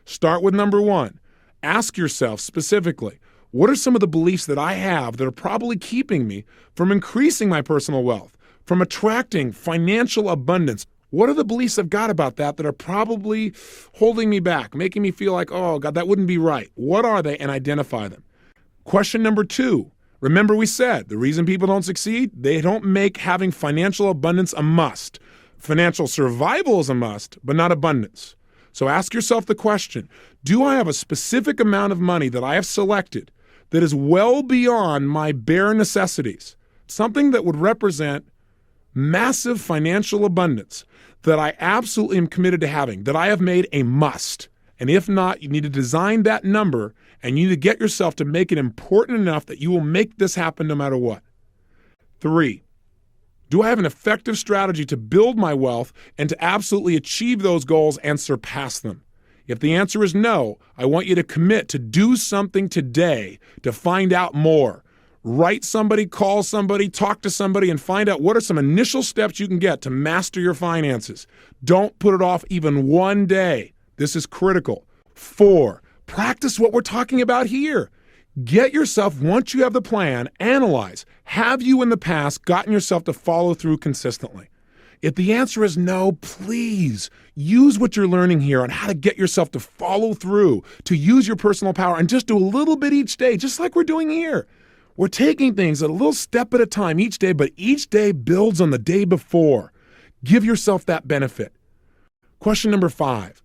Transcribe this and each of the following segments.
Start with number one. Ask yourself specifically, what are some of the beliefs that I have that are probably keeping me from increasing my personal wealth, from attracting financial abundance? What are the beliefs I've got about that are probably holding me back, making me feel like, oh, God, that wouldn't be right? What are they? And identify them. Question number two. Remember we said the reason people don't succeed, they don't make having financial abundance a must. Financial survival is a must, but not abundance. So ask yourself the question, do I have a specific amount of money that I have selected that is well beyond my bare necessities? Something that would represent massive financial abundance that I absolutely am committed to having, that I have made a must. And if not, you need to design that number and you need to get yourself to make it important enough that you will make this happen no matter what. 3, do I have an effective strategy to build my wealth and to absolutely achieve those goals and surpass them? If the answer is no, I want you to commit to do something today to find out more. Write somebody, call somebody, talk to somebody, and find out what are some initial steps you can get to master your finances. Don't put it off even one day. This is critical. 4, practice what we're talking about here. Get yourself, once you have the plan, analyze. Have you in the past gotten yourself to follow through consistently? If the answer is no, please use what you're learning here on how to get yourself to follow through, to use your personal power, and just do a little bit each day, just like we're doing here. We're taking things a little step at a time each day, but each day builds on the day before. Give yourself that benefit. Question number 5.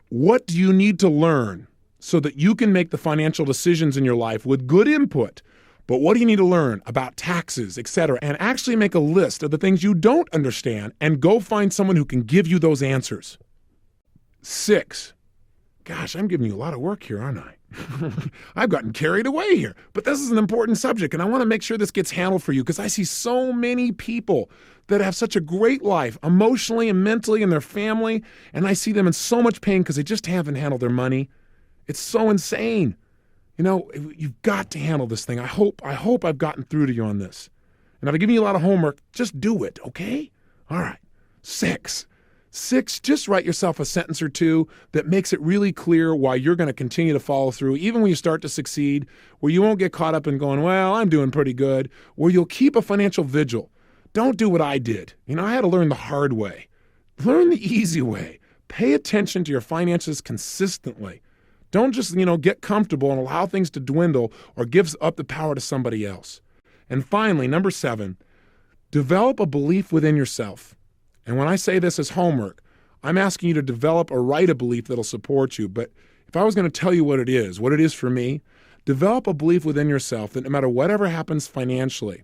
What do you need to learn so that you can make the financial decisions in your life with good input? But what do you need to learn about taxes, etc., and actually make a list of the things you don't understand and go find someone who can give you those answers. 6, gosh, I'm giving you a lot of work here, aren't I? I've gotten carried away here, but this is an important subject, and I want to make sure this gets handled for you because I see so many people that have such a great life emotionally and mentally in their family, and I see them in so much pain because they just haven't handled their money. It's so insane. You know, you've got to handle this thing. I hope I've gotten through to you on this. And if I give you a lot of homework, just do it, okay? All right. 6, just write yourself a sentence or two that makes it really clear why you're going to continue to follow through, even when you start to succeed, where you won't get caught up in going, well, I'm doing pretty good, where you'll keep a financial vigil. Don't do what I did. You know, I had to learn the hard way. Learn the easy way. Pay attention to your finances consistently. Don't just, get comfortable and allow things to dwindle or give up the power to somebody else. And finally, number 7, develop a belief within yourself. And when I say this as homework, I'm asking you to develop or write a belief that'll support you. But if I was going to tell you what it is for me, develop a belief within yourself that no matter whatever happens financially,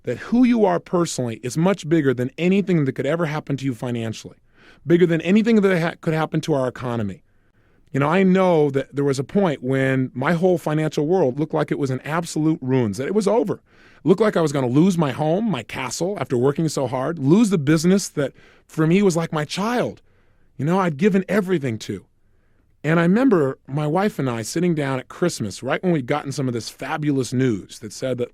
that who you are personally is much bigger than anything that could ever happen to you financially, bigger than anything that could happen to our economy. I know that there was a point when my whole financial world looked like it was in absolute ruins, that it was over. It looked like I was going to lose my home, my castle, after working so hard, lose the business that for me was like my child. I'd given everything to. And I remember my wife and I sitting down at Christmas, right when we'd gotten some of this fabulous news that said that,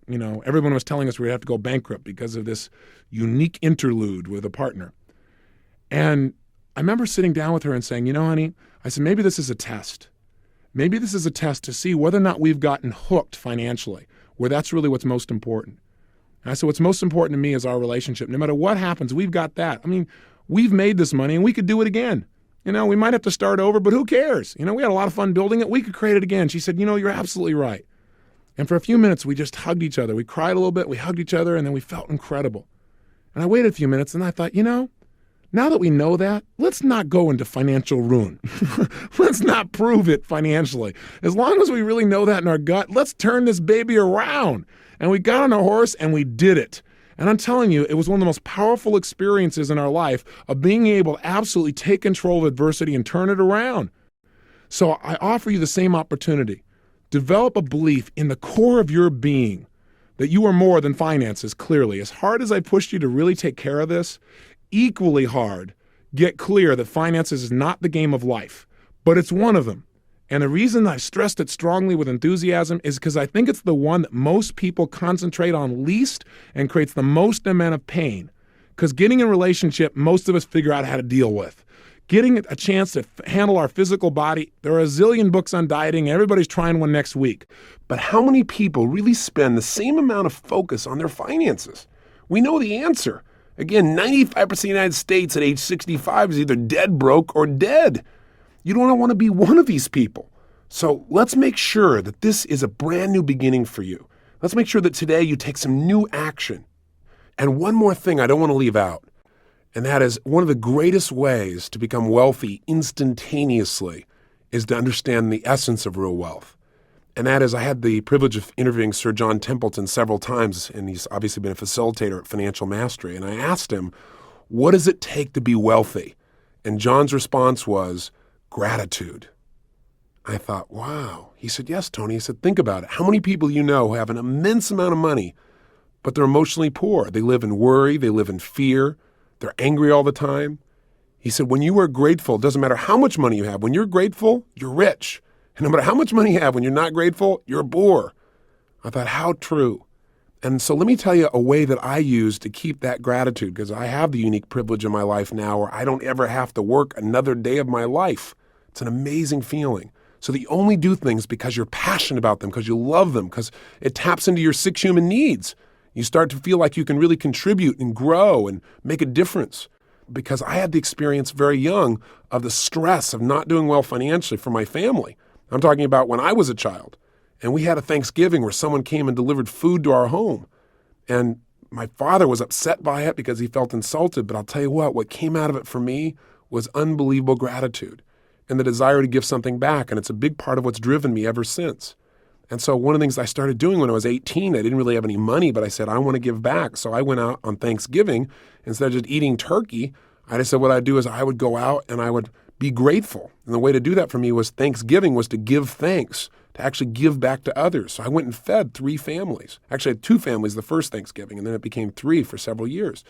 everyone was telling us we'd have to go bankrupt because of this unique interlude with a partner. And I remember sitting down with her and saying, honey, I said, maybe this is a test. Maybe this is a test to see whether or not we've gotten hooked financially, where that's really what's most important. And I said, what's most important to me is our relationship. No matter what happens, we've got that. We've made this money and we could do it again. We might have to start over, but who cares? We had a lot of fun building it. We could create it again. She said, you're absolutely right. And for a few minutes, we just hugged each other. We cried a little bit, we hugged each other, and then we felt incredible. And I waited a few minutes and I thought, now that we know that, let's not go into financial ruin. Let's not prove it financially. As long as we really know that in our gut, let's turn this baby around. And we got on a horse and we did it. And I'm telling you, it was one of the most powerful experiences in our life of being able to absolutely take control of adversity and turn it around. So I offer you the same opportunity. Develop a belief in the core of your being that you are more than finances, clearly. As hard as I pushed you to really take care of this, equally hard, get clear that finances is not the game of life, but it's one of them. And the reason I've stressed it strongly with enthusiasm is because I think it's the one that most people concentrate on least and creates the most amount of pain. Because getting in a relationship, most of us figure out how to deal with. getting a chance to handle our physical body. There are a zillion books on dieting. Everybody's trying one next week. But how many people really spend the same amount of focus on their finances? We know the answer. Again, 95% of the United States at age 65 is either dead broke or dead. You don't want to be one of these people. So let's make sure that this is a brand new beginning for you. Let's make sure that today you take some new action. And one more thing I don't want to leave out, and that is one of the greatest ways to become wealthy instantaneously is to understand the essence of real wealth. And that is, I had the privilege of interviewing Sir John Templeton several times, and he's obviously been a facilitator at Financial Mastery. And I asked him, what does it take to be wealthy? And John's response was, gratitude. I thought, wow. He said, yes, Tony. He said, think about it. How many people you know have an immense amount of money, but they're emotionally poor? They live in worry. They live in fear. They're angry all the time. He said, when you are grateful, it doesn't matter how much money you have. When you're grateful, you're rich. And no matter how much money you have, when you're not grateful, you're poor. I thought, how true. And so let me tell you a way that I use to keep that gratitude, because I have the unique privilege in my life now where I don't ever have to work another day of my life. It's an amazing feeling. So that you only do things because you're passionate about them, because you love them, because it taps into your 6 human needs. You start to feel like you can really contribute and grow and make a difference. Because I had the experience very young of the stress of not doing well financially for my family. I'm talking about when I was a child. And we had a Thanksgiving where someone came and delivered food to our home. And my father was upset by it because he felt insulted. But I'll tell you what came out of it for me was unbelievable gratitude and the desire to give something back. And it's a big part of what's driven me ever since. And so one of the things I started doing when I was 18, I didn't really have any money, but I said, I want to give back. So I went out on Thanksgiving. Instead of just eating turkey, I just said what I'd do is I would go out and I would be grateful. And the way to do that for me was Thanksgiving was to give thanks, to actually give back to others. So I went and fed 3 families. Actually, I had 2 families the first Thanksgiving, and then it became 3 for several years.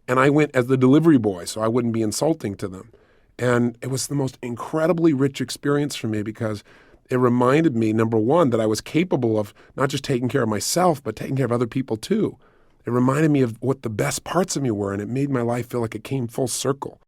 And I went as the delivery boy, so I wouldn't be insulting to them. And it was the most incredibly rich experience for me because it reminded me, number one, that I was capable of not just taking care of myself, but taking care of other people too. It reminded me of what the best parts of me were, and it made my life feel like it came full circle.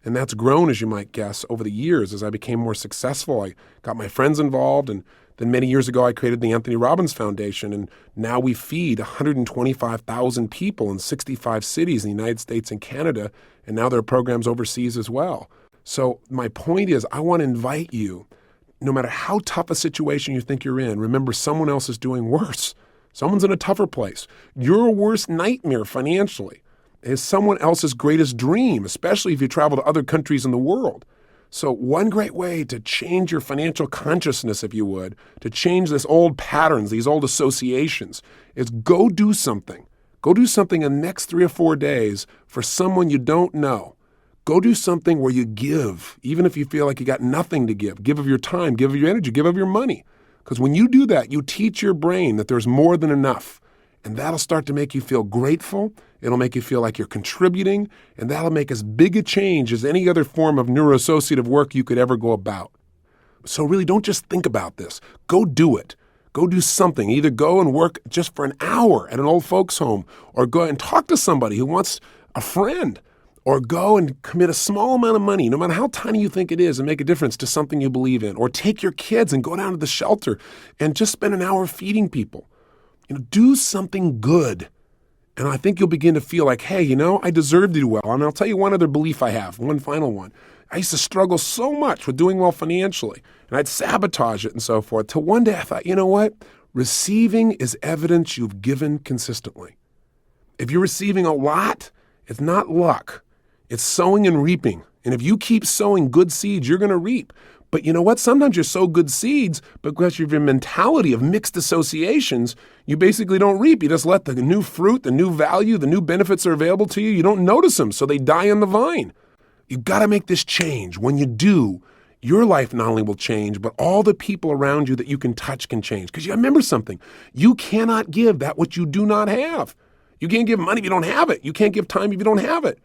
And that's grown, as you might guess, over the years as I became more successful. I got my friends involved, and then many years ago I created the Anthony Robbins Foundation, and now we feed 125,000 people in 65 cities in the United States and Canada, and now there are programs overseas as well. So my point is, I want to invite you, no matter how tough a situation you think you're in, remember someone else is doing worse. Someone's in a tougher place. Your worst nightmare financially is someone else's greatest dream, especially if you travel to other countries in the world. So one great way to change your financial consciousness, if you would, to change this old patterns, these old associations, is go do something. Go do something in the next 3 or 4 days for someone you don't know. Go do something where you give, even if you feel like you got nothing to give. Give of your time, give of your energy, give of your money. Because when you do that, you teach your brain that there's more than enough. And that'll start to make you feel grateful. It'll make you feel like you're contributing. And that'll make as big a change as any other form of neuroassociative work you could ever go about. So really, don't just think about this. Go do it. Go do something. Either go and work just for an hour at an old folks' home, or go and talk to somebody who wants a friend, or go and commit a small amount of money, no matter how tiny you think it is, and make a difference to something you believe in. Or take your kids and go down to the shelter and just spend an hour feeding people. Do something good. And I think you'll begin to feel like, hey, I deserve to do well. And I'll tell you one other belief I have, one final one. I used to struggle so much with doing well financially, and I'd sabotage it and so forth, till one day I thought, you know what? Receiving is evidence you've given consistently. If you're receiving a lot, it's not luck. It's sowing and reaping. And if you keep sowing good seeds, you're going to reap. But you know what? Sometimes you sow good seeds, but because of your mentality of mixed associations, you basically don't reap. You just let the new fruit, the new value, the new benefits are available to you. You don't notice them, so they die on the vine. You've got to make this change. When you do, your life not only will change, but all the people around you that you can touch can change. Because you remember something. You cannot give that which you do not have. You can't give money if you don't have it. You can't give time if you don't have it.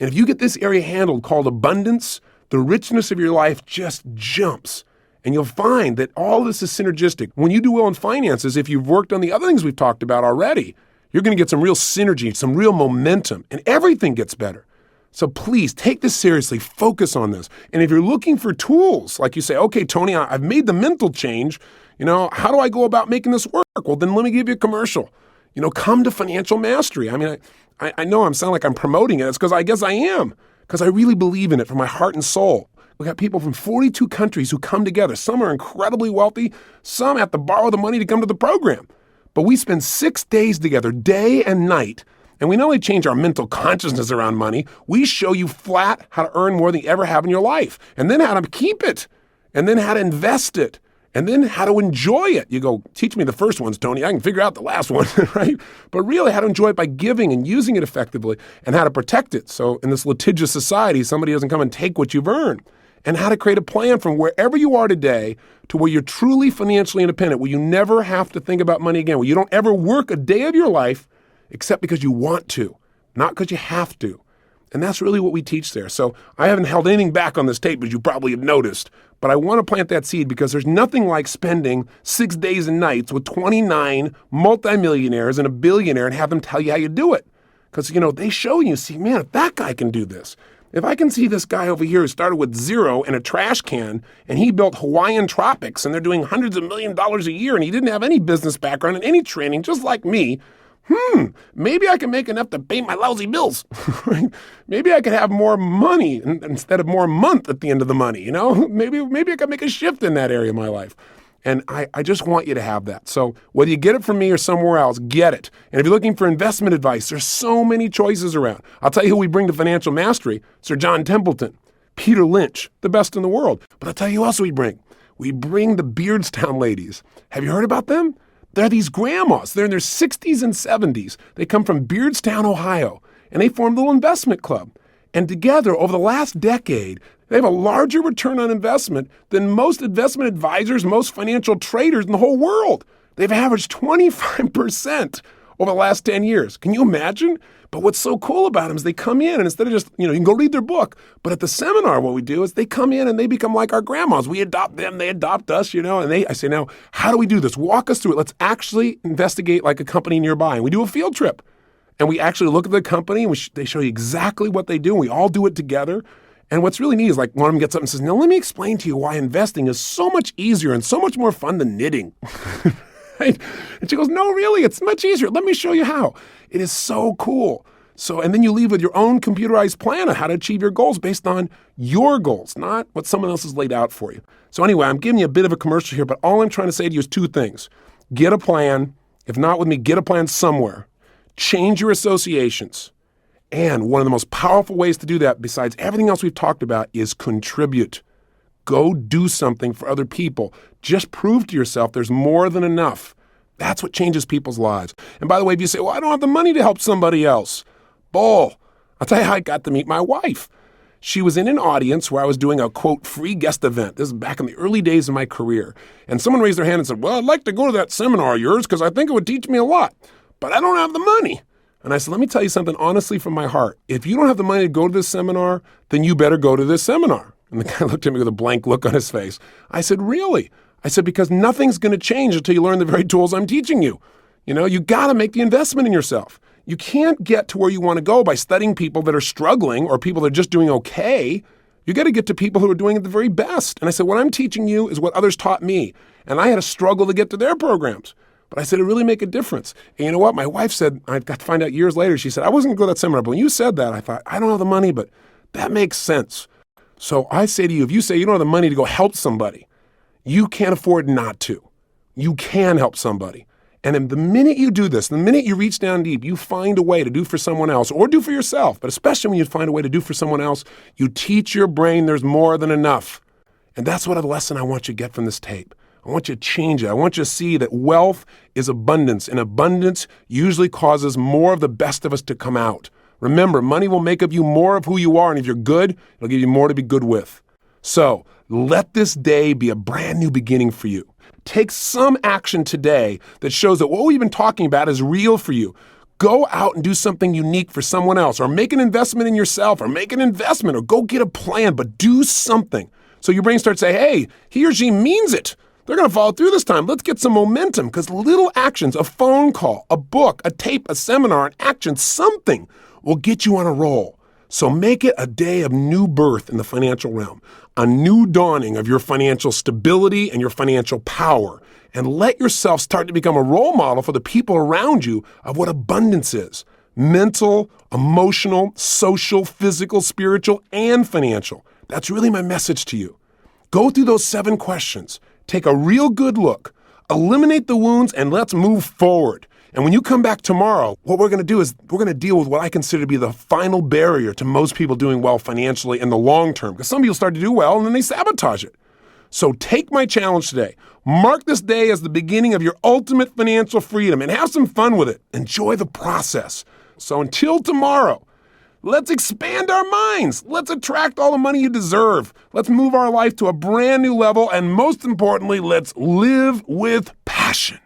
And if you get this area handled called abundance, the richness of your life just jumps. And you'll find that all this is synergistic. When you do well in finances, if you've worked on the other things we've talked about already, you're going to get some real synergy, some real momentum, and everything gets better. So please take this seriously, focus on this. And if you're looking for tools, like you say, okay, Tony, I've made the mental change, how do I go about making this work? Well, then let me give you a commercial. Come to Financial Mastery. I mean, I know I'm sounding like I'm promoting it. It's because I guess I am, because I really believe in it from my heart and soul. We got people from 42 countries who come together. Some are incredibly wealthy. Some have to borrow the money to come to the program. But we spend 6 days together, day and night. And we not only change our mental consciousness around money, we show you flat how to earn more than you ever have in your life. And then how to keep it. And then how to invest it. And then how to enjoy it. You go, teach me the first ones, Tony. I can figure out the last one, right? But really how to enjoy it by giving and using it effectively and how to protect it. So in this litigious society, somebody doesn't come and take what you've earned. And how to create a plan from wherever you are today to where you're truly financially independent, where you never have to think about money again, where you don't ever work a day of your life except because you want to, not because you have to. And that's really what we teach there. So I haven't held anything back on this tape, as you probably have noticed. But I want to plant that seed because there's nothing like spending 6 days and nights with 29 multimillionaires and a billionaire and have them tell you how you do it. Because, they show you, see, man, if that guy can do this, if I can see this guy over here who started with zero in a trash can and he built Hawaiian Tropics and they're doing hundreds of $millions a year and he didn't have any business background and any training, just like me, maybe I can make enough to pay my lousy bills. Right? Maybe I could have more money instead of more month at the end of the money, Maybe I could make a shift in that area of my life. And I just want you to have that. So whether you get it from me or somewhere else, get it. And if you're looking for investment advice, there's so many choices around. I'll tell you who we bring to Financial Mastery. Sir John Templeton, Peter Lynch, the best in the world. But I'll tell you who else we bring. We bring the Beardstown ladies. Have you heard about them? They're these grandmas. They're in their 60s and 70s. They come from Beardstown, Ohio, and they formed a little investment club. And together, over the last decade, they have a larger return on investment than most investment advisors, most financial traders in the whole world. They've averaged 25% over the last 10 years. Can you imagine? But what's so cool about them is they come in and instead of just, you can go read their book. But at the seminar, what we do is they come in and they become like our grandmas. We adopt them, they adopt us, and I say, now, how do we do this? Walk us through it. Let's actually investigate like a company nearby. And we do a field trip. And we actually look at the company and they show you exactly what they do. And we all do it together. And what's really neat is like one of them gets up and says, now let me explain to you why investing is so much easier and so much more fun than knitting. Right? And she goes, no, really, it's much easier. Let me show you how. It is so cool. So, and then you leave with your own computerized plan of how to achieve your goals based on your goals, not what someone else has laid out for you. So anyway, I'm giving you a bit of a commercial here, but all I'm trying to say to you is two things. Get a plan. If not with me, get a plan somewhere. Change your associations. And one of the most powerful ways to do that, besides everything else we've talked about, is contribute. Go do something for other people. Just prove to yourself there's more than enough. That's what changes people's lives. And by the way, if you say, well, I don't have the money to help somebody else. Bull. I'll tell you how I got to meet my wife. She was in an audience where I was doing a, quote, free guest event. This is back in the early days of my career. And someone raised their hand and said, well, I'd like to go to that seminar of yours because I think it would teach me a lot, but I don't have the money. And I said, let me tell you something honestly from my heart. If you don't have the money to go to this seminar, then you better go to this seminar. And the guy looked at me with a blank look on his face. I said, really? I said, because nothing's going to change until you learn the very tools I'm teaching you. You got to make the investment in yourself. You can't get to where you want to go by studying people that are struggling or people that are just doing okay. You got to get to people who are doing it the very best. And I said, what I'm teaching you is what others taught me. And I had to struggle to get to their programs. But I said, it really make a difference. And you know what? My wife said, I got to find out years later, she said, I wasn't going to go to that seminar. But when you said that, I thought, I don't have the money, but that makes sense. So I say to you, if you say you don't have the money to go help somebody, you can't afford not to. You can help somebody. And then the minute you do this, the minute you reach down deep, you find a way to do for someone else or do for yourself, but especially when you find a way to do for someone else, you teach your brain there's more than enough. And that's what a lesson I want you to get from this tape. I want you to change it. I want you to see that wealth is abundance, and abundance usually causes more of the best of us to come out. Remember, money will make of you more of who you are, and if you're good, it'll give you more to be good with. So let this day be a brand new beginning for you. Take some action today that shows that what we've been talking about is real for you. Go out and do something unique for someone else, or make an investment in yourself, or make an investment, or go get a plan, but do something. So your brain starts saying, hey, he or she means it. They're going to follow through this time. Let's get some momentum, because little actions, a phone call, a book, a tape, a seminar, an action, something will get you on a roll. So make it a day of new birth in the financial realm, a new dawning of your financial stability and your financial power, and let yourself start to become a role model for the people around you of what abundance is: mental, emotional, social, physical, spiritual, and financial. That's really my message to you. Go through those 7 questions. Take a real good look. Eliminate the wounds, and let's move forward. And when you come back tomorrow, what we're going to do is we're going to deal with what I consider to be the final barrier to most people doing well financially in the long term. Because some people start to do well and then they sabotage it. So take my challenge today. Mark this day as the beginning of your ultimate financial freedom and have some fun with it. Enjoy the process. So until tomorrow, let's expand our minds. Let's attract all the money you deserve. Let's move our life to a brand new level. And most importantly, let's live with passion.